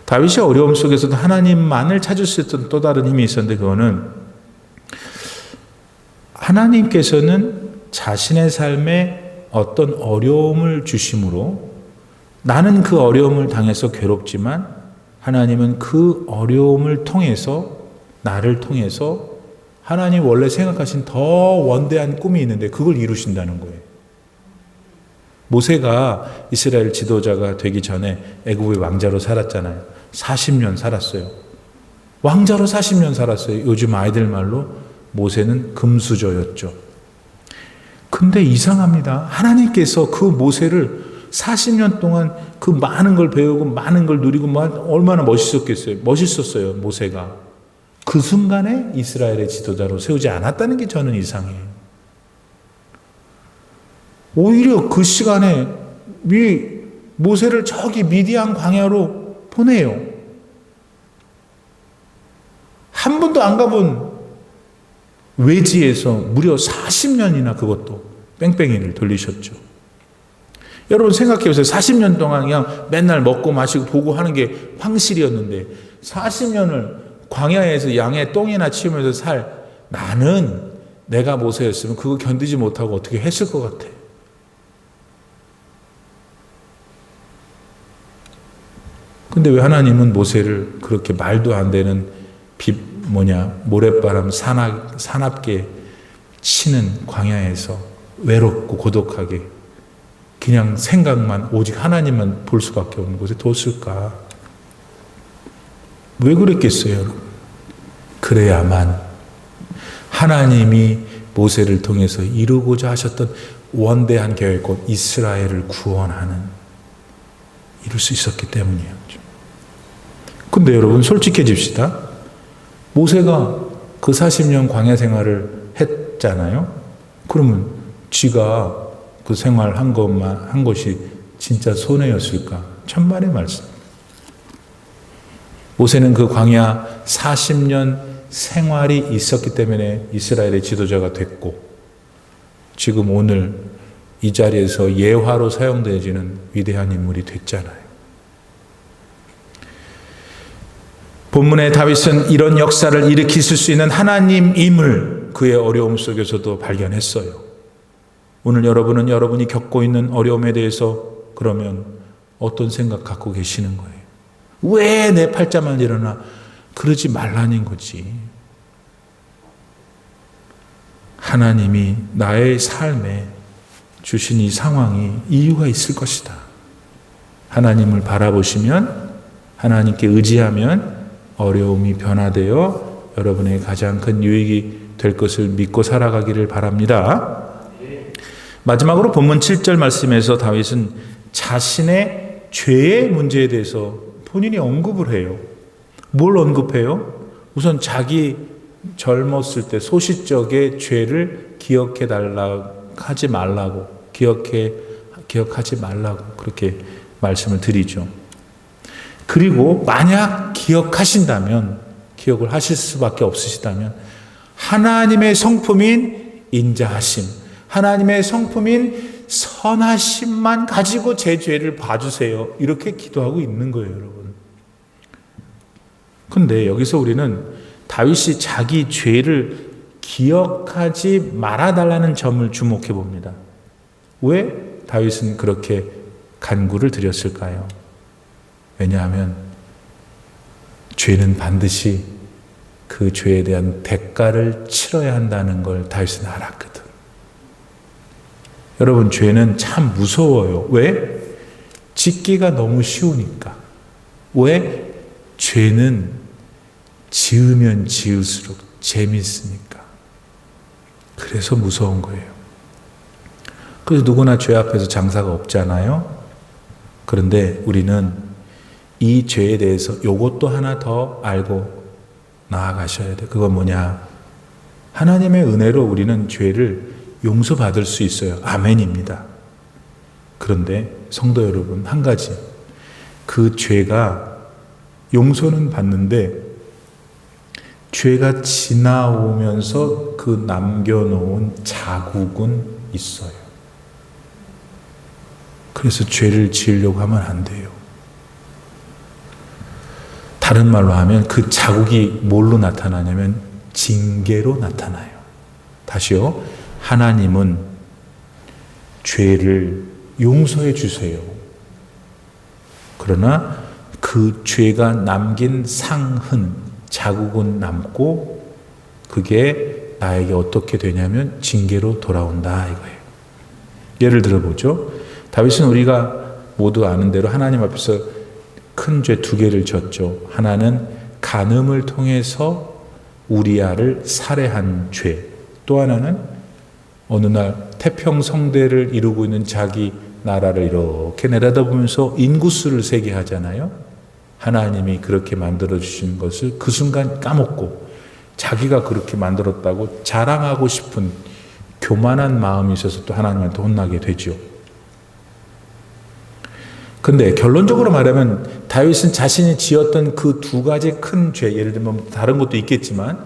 다윗이 어려움 속에서도 하나님만을 찾을 수 있던 또 다른 힘이 있었는데 그거는 하나님께서는 자신의 삶에 어떤 어려움을 주심으로 나는 그 어려움을 당해서 괴롭지만 하나님은 그 어려움을 통해서 나를 통해서 하나님 원래 생각하신 더 원대한 꿈이 있는데 그걸 이루신다는 거예요. 모세가 이스라엘 지도자가 되기 전에 애굽의 왕자로 살았잖아요. 40년 살았어요. 왕자로 40년 살았어요. 요즘 아이들 말로 모세는 금수저였죠. 근데 이상합니다. 하나님께서 그 모세를 40년 동안 그 많은 걸 배우고 많은 걸 누리고 얼마나 멋있었겠어요. 멋있었어요, 모세가. 그 순간에 이스라엘의 지도자로 세우지 않았다는 게 저는 이상해요. 오히려 그 시간에 모세를 저기 미디안 광야로 보내요. 한 번도 안 가본 외지에서 무려 40년이나 그것도 뺑뺑이를 돌리셨죠. 여러분 생각해 보세요. 40년 동안 그냥 맨날 먹고 마시고 보고 하는 게 황실이었는데 40년을 광야에서 양의 똥이나 치우면서 살 나는 내가 모세였으면 그거 견디지 못하고 어떻게 했을 것 같아. 근데 왜 하나님은 모세를 그렇게 말도 안 되는 모래바람 사납게 치는 광야에서 외롭고 고독하게 그냥 생각만 오직 하나님만 볼 수밖에 없는 곳에 뒀을까? 왜 그랬겠어요, 여러분? 그래야만 하나님이 모세를 통해서 이루고자 하셨던 원대한 계획, 곧 이스라엘을 구원하는 이룰 수 있었기 때문이었죠. 근데 여러분 솔직해집시다. 모세가 그 40년 광야 생활을 했잖아요. 그러면 쥐가 그 생활한 것이 진짜 손해였을까? 천만의 말씀. 모세는 그 광야 40년 생활이 있었기 때문에 이스라엘의 지도자가 됐고 지금 오늘 이 자리에서 예화로 사용되어지는 위대한 인물이 됐잖아요. 본문의 다윗은 이런 역사를 일으키실 수 있는 하나님임을 그의 어려움 속에서도 발견했어요. 오늘 여러분은 여러분이 겪고 있는 어려움에 대해서 그러면 어떤 생각 갖고 계시는 거예요? 왜 내 팔자만 일어나? 그러지 말라는 거지. 하나님이 나의 삶에 주신 이 상황이 이유가 있을 것이다. 하나님을 바라보시면, 하나님께 의지하면 어려움이 변화되어 여러분의 가장 큰 유익이 될 것을 믿고 살아가기를 바랍니다. 마지막으로 본문 7절 말씀에서 다윗은 자신의 죄의 문제에 대해서 본인이 언급을 해요. 뭘 언급해요? 우선 자기 젊었을 때 소시적의 죄를 기억하지 말라고 그렇게 말씀을 드리죠. 그리고 만약 기억하신다면, 기억을 하실 수밖에 없으시다면 하나님의 성품인 인자하심, 하나님의 성품인 선하심만 가지고 제 죄를 봐주세요. 이렇게 기도하고 있는 거예요, 여러분. 근데 여기서 우리는 다윗이 자기 죄를 기억하지 말아달라는 점을 주목해 봅니다. 왜 다윗은 그렇게 간구를 드렸을까요? 왜냐하면 죄는 반드시 그 죄에 대한 대가를 치러야 한다는 걸 다윗은 알았거든. 여러분, 죄는 참 무서워요. 왜? 짓기가 너무 쉬우니까. 왜? 죄는 지으면 지을수록 재밌으니까. 그래서 무서운 거예요. 그래서 누구나 죄 앞에서 장사가 없잖아요. 그런데 우리는 이 죄에 대해서 이것도 하나 더 알고 나아가셔야 돼요. 그건 뭐냐? 하나님의 은혜로 우리는 죄를 용서받을 수 있어요. 아멘입니다. 그런데 성도 여러분, 한 가지. 그 죄가 용서는 받는데 죄가 지나오면서 그 남겨놓은 자국은 있어요. 그래서 죄를 지으려고 하면 안 돼요. 다른 말로 하면 그 자국이 뭘로 나타나냐면 징계로 나타나요. 다시요. 하나님은 죄를 용서해 주세요. 그러나 그 죄가 남긴 상흔, 자국은 남고 그게 나에게 어떻게 되냐면 징계로 돌아온다 이거예요. 예를 들어보죠. 다윗은 우리가 모두 아는 대로 하나님 앞에서 큰 죄 2개를 졌죠. 하나는 간음을 통해서 우리아를 살해한 죄. 또 하나는 어느 날 태평성대를 이루고 있는 자기 나라를 이렇게 내려다보면서 인구수를 세게 하잖아요. 하나님이 그렇게 만들어주신 것을 그 순간 까먹고 자기가 그렇게 만들었다고 자랑하고 싶은 교만한 마음이 있어서 또 하나님한테 혼나게 되죠. 근데 결론적으로 말하면 다윗은 자신이 지었던 그 2가지 큰 죄, 예를 들면 다른 것도 있겠지만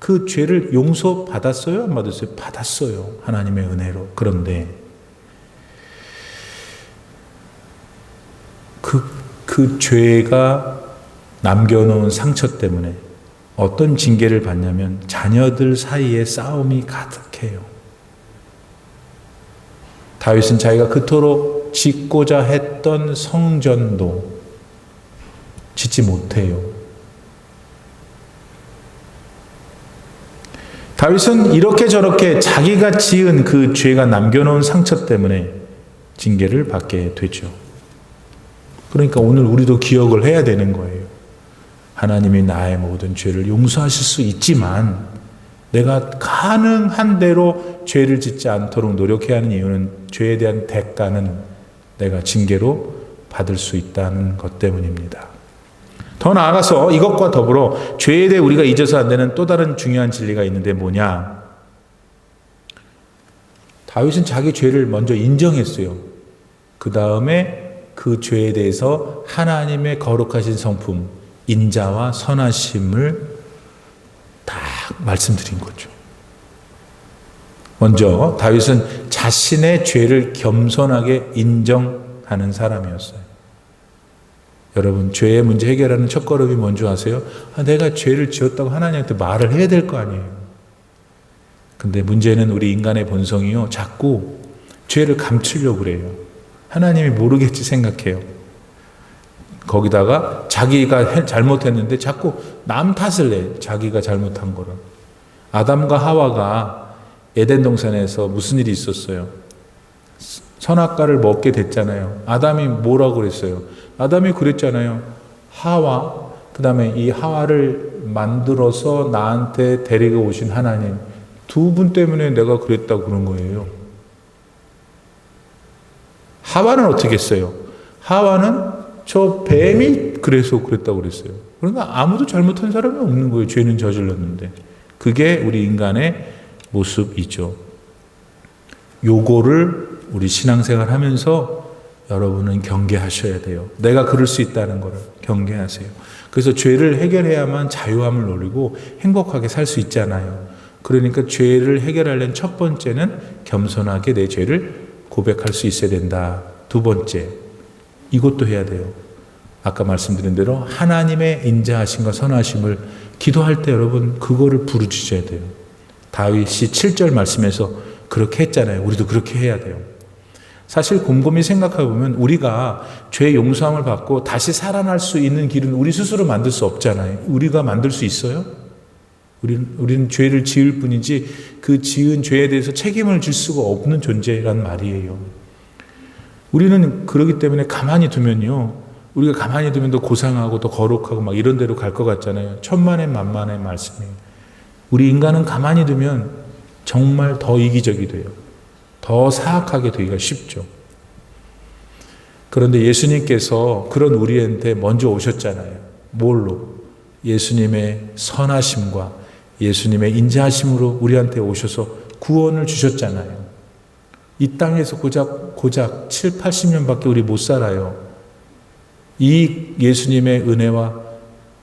그 죄를 용서받았어요? 안 받았어요? 받았어요. 하나님의 은혜로. 그런데 그 죄가 남겨놓은 상처 때문에 어떤 징계를 받냐면 자녀들 사이에 싸움이 가득해요. 다윗은 자기가 그토록 짓고자 했던 성전도 짓지 못해요. 다윗은 이렇게 저렇게 자기가 지은 그 죄가 남겨놓은 상처 때문에 징계를 받게 되죠. 그러니까 오늘 우리도 기억을 해야 되는 거예요. 하나님이 나의 모든 죄를 용서하실 수 있지만 내가 가능한 대로 죄를 짓지 않도록 노력해야 하는 이유는 죄에 대한 대가는 내가 징계로 받을 수 있다는 것 때문입니다. 더 나아가서 이것과 더불어 죄에 대해 우리가 잊어서 안 되는 또 다른 중요한 진리가 있는데 뭐냐? 다윗은 자기 죄를 먼저 인정했어요. 그 다음에 그 죄에 대해서 하나님의 거룩하신 성품, 인자와 선하심을 딱 말씀드린 거죠. 먼저 다윗은 자신의 죄를 겸손하게 인정하는 사람이었어요. 여러분, 죄의 문제 해결하는 첫걸음이 뭔지 아세요? 내가 죄를 지었다고 하나님한테 말을 해야 될 거 아니에요. 근데 문제는 우리 인간의 본성이요, 자꾸 죄를 감추려고 그래요. 하나님이 모르겠지 생각해요. 거기다가 자기가 잘못했는데 자꾸 남 탓을 해. 자기가 잘못한 거를. 아담과 하와가 에덴 동산에서 무슨 일이 있었어요? 선악과를 먹게 됐잖아요. 아담이 뭐라고 그랬어요? 아담이 그랬잖아요. 하와, 그 다음에 이 하와를 만들어서 나한테 데리고 오신 하나님, 두 분 때문에 내가 그랬다고 그런 거예요. 하와는 어떻게 했어요? 하와는 저 뱀이 그래서 그랬다고 그랬어요. 그러니까 아무도 잘못한 사람이 없는 거예요. 죄는 저질렀는데. 그게 우리 인간의 모습이죠. 요거를 우리 신앙생활 하면서 여러분은 경계하셔야 돼요. 내가 그럴 수 있다는 것을 경계하세요. 그래서 죄를 해결해야만 자유함을 누리고 행복하게 살 수 있잖아요. 그러니까 죄를 해결하려는 첫 번째는 겸손하게 내 죄를 고백할 수 있어야 된다. 두 번째, 이것도 해야 돼요. 아까 말씀드린 대로 하나님의 인자하심과 선하심을 기도할 때 여러분 그거를 부르짖어야 돼요. 다윗이 7절 말씀에서 그렇게 했잖아요. 우리도 그렇게 해야 돼요. 사실 곰곰이 생각해 보면 우리가 죄 용서함을 받고 다시 살아날 수 있는 길은 우리 스스로 만들 수 없잖아요. 우리가 만들 수 있어요? 우리는 죄를 지을 뿐이지 그 지은 죄에 대해서 책임을 질 수가 없는 존재란 말이에요. 우리는 그러기 때문에 가만히 두면요, 우리가 가만히 두면 더 고상하고 더 거룩하고 막 이런 데로 갈 것 같잖아요. 천만의 만만의 말씀이에요. 우리 인간은 가만히 두면 정말 더 이기적이 돼요. 더 사악하게 되기가 쉽죠. 그런데 예수님께서 그런 우리한테 먼저 오셨잖아요. 뭘로? 예수님의 선하심과 예수님의 인자하심으로 우리한테 오셔서 구원을 주셨잖아요. 이 땅에서 고작 7, 80년밖에 우리 못 살아요. 이 예수님의 은혜와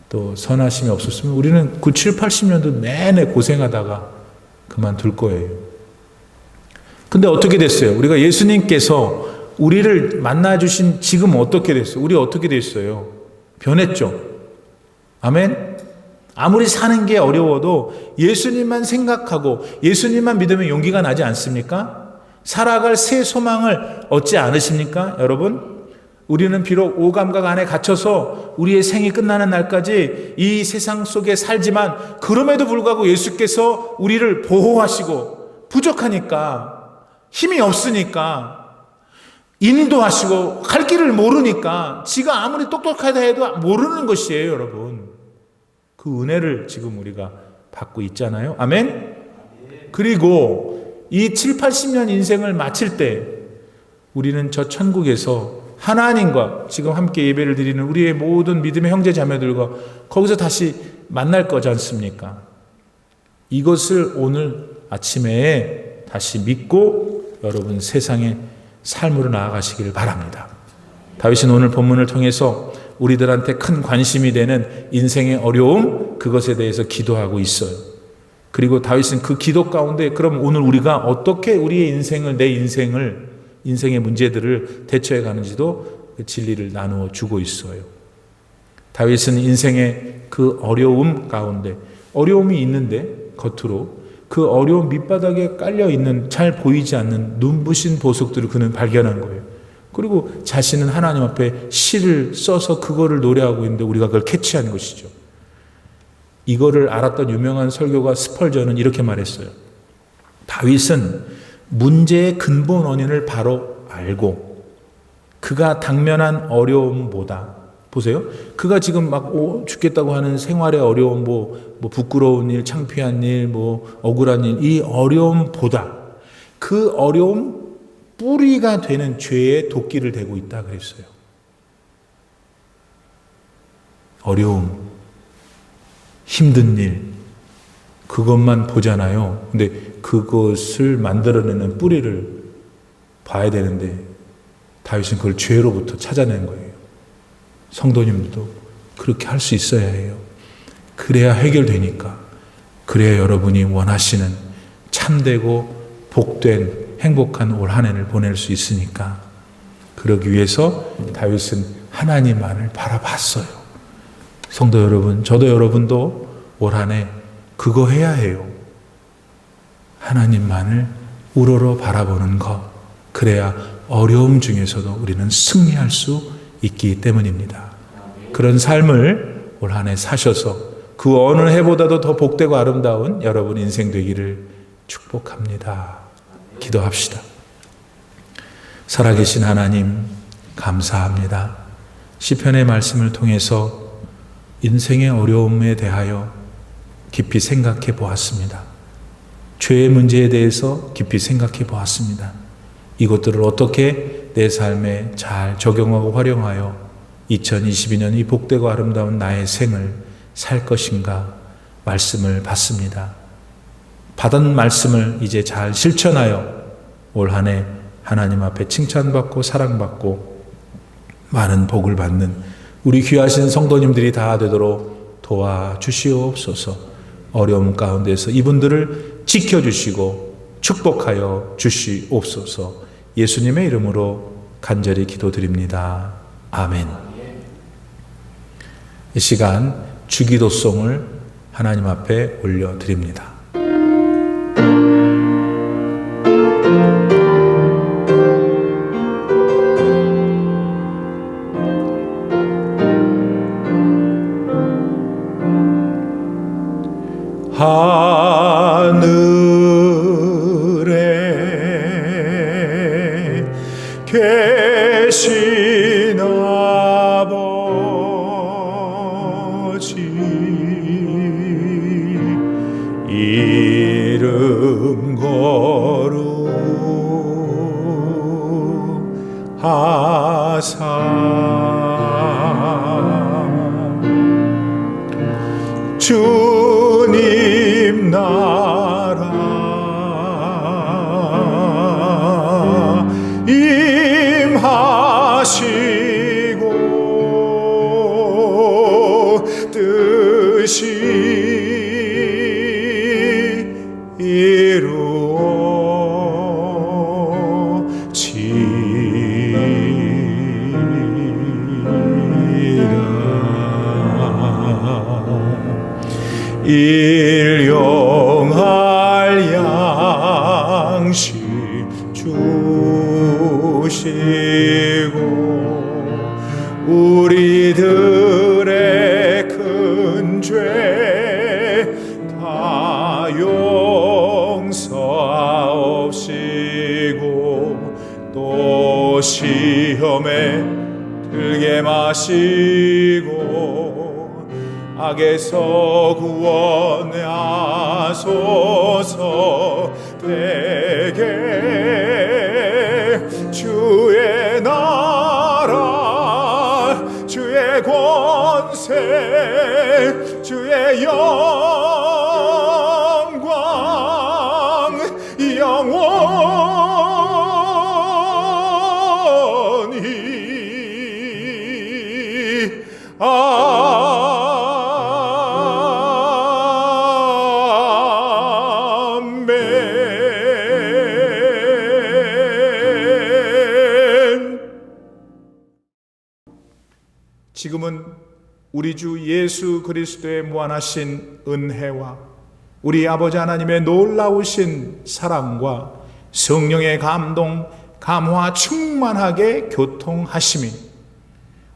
또 선하심이 없었으면 우리는 그 7, 80년도 내내 고생하다가 그만둘 거예요. 근데 어떻게 됐어요? 우리가 예수님께서 우리를 만나주신 지금 어떻게 됐어요? 우리 어떻게 됐어요? 변했죠? 아멘? 아무리 사는 게 어려워도 예수님만 생각하고 예수님만 믿으면 용기가 나지 않습니까? 살아갈 새 소망을 얻지 않으십니까? 여러분? 우리는 비록 오감각 안에 갇혀서 우리의 생이 끝나는 날까지 이 세상 속에 살지만 그럼에도 불구하고 예수께서 우리를 보호하시고 부족하니까 힘이 없으니까 인도하시고 갈 길을 모르니까 지가 아무리 똑똑하다 해도 모르는 것이에요, 여러분. 그 은혜를 지금 우리가 받고 있잖아요. 아멘? 그리고 이 7, 80년 인생을 마칠 때 우리는 저 천국에서 하나님과 지금 함께 예배를 드리는 우리의 모든 믿음의 형제 자매들과 거기서 다시 만날 거지 않습니까? 이것을 오늘 아침에 다시 믿고 여러분 세상의 삶으로 나아가시기를 바랍니다. 다윗은 오늘 본문을 통해서 우리들한테 큰 관심이 되는 인생의 어려움, 그것에 대해서 기도하고 있어요. 그리고 다윗은 그 기도 가운데 그럼 오늘 우리가 어떻게 우리의 인생을, 내 인생을, 인생의 문제들을 대처해 가는지도 그 진리를 나누어 주고 있어요. 다윗은 인생의 그 어려움 가운데, 어려움이 있는데 겉으로 그 어려움 밑바닥에 깔려 있는 잘 보이지 않는 눈부신 보석들을 그는 발견한 거예요. 그리고 자신은 하나님 앞에 시를 써서 그거를 노래하고 있는데 우리가 그걸 캐치한 것이죠. 이거를 알았던 유명한 설교가 스펄전은 이렇게 말했어요. 다윗은 문제의 근본 원인을 바로 알고 그가 당면한 어려움보다, 보세요. 그가 지금 막 죽겠다고 하는 생활의 어려움, 뭐 부끄러운 일, 창피한 일, 뭐 억울한 일, 이 어려움보다 그 어려움 뿌리가 되는 죄의 도끼를 대고 있다 그랬어요. 어려움, 힘든 일, 그것만 보잖아요. 근데 그것을 만들어내는 뿌리를 봐야 되는데 다윗은 그걸 죄로부터 찾아낸 거예요. 성도님들도 그렇게 할 수 있어야 해요. 그래야 해결되니까. 그래야 여러분이 원하시는 참되고 복된 행복한 올 한 해를 보낼 수 있으니까. 그러기 위해서 다윗은 하나님만을 바라봤어요. 성도 여러분, 저도 여러분도 올 한 해 그거 해야 해요. 하나님만을 우러러 바라보는 것. 그래야 어려움 중에서도 우리는 승리할 수 있기 때문입니다. 그런 삶을 올 한 해 사셔서 그 어느 해보다도 더 복되고 아름다운 여러분 인생 되기를 축복합니다. 기도합시다. 살아계신 하나님 감사합니다. 시편의 말씀을 통해서 인생의 어려움에 대하여 깊이 생각해 보았습니다. 죄의 문제에 대해서 깊이 생각해 보았습니다. 이것들을 어떻게 내 삶에 잘 적용하고 활용하여 2022년 이 복되고 아름다운 나의 생을 살 것인가 말씀을 받습니다. 받은 말씀을 이제 잘 실천하여 올 한 해 하나님 앞에 칭찬받고 사랑받고 많은 복을 받는 우리 귀하신 성도님들이 다 되도록 도와주시옵소서. 어려움 가운데서 이분들을 지켜주시고 축복하여 주시옵소서. 예수님의 이름으로 간절히 기도드립니다. 아멘. 이 시간 주기도송을 하나님 앞에 올려드립니다. 하늘에 계신 아버지 이름 거룩하사 주님 나라 임하시고 뜻이 이루어지리라. 일용할 양식 주시고 우리들의 큰 죄 다 용서하옵시고 또 시험에 들게 마시고 악에서 구원하소서. 되게 주의 나라 주의 권세 주의 영광 영원히 지금은 우리 주 예수 그리스도의 무한하신 은혜와 우리 아버지 하나님의 놀라우신 사랑과 성령의 감동, 감화 충만하게 교통하심이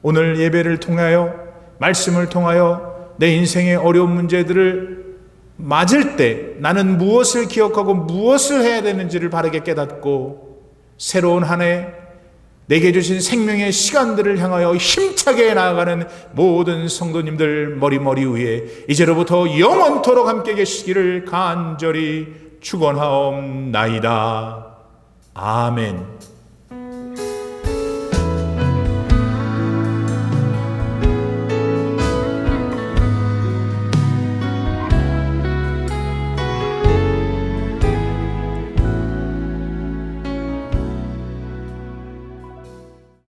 오늘 예배를 통하여 말씀을 통하여 내 인생의 어려운 문제들을 맞을 때 나는 무엇을 기억하고 무엇을 해야 되는지를 바르게 깨닫고 새로운 한 해 내게 주신 생명의 시간들을 향하여 힘차게 나아가는 모든 성도님들 머리 위에 이제로부터 영원토록 함께 계시기를 간절히 축원하옵나이다. 아멘.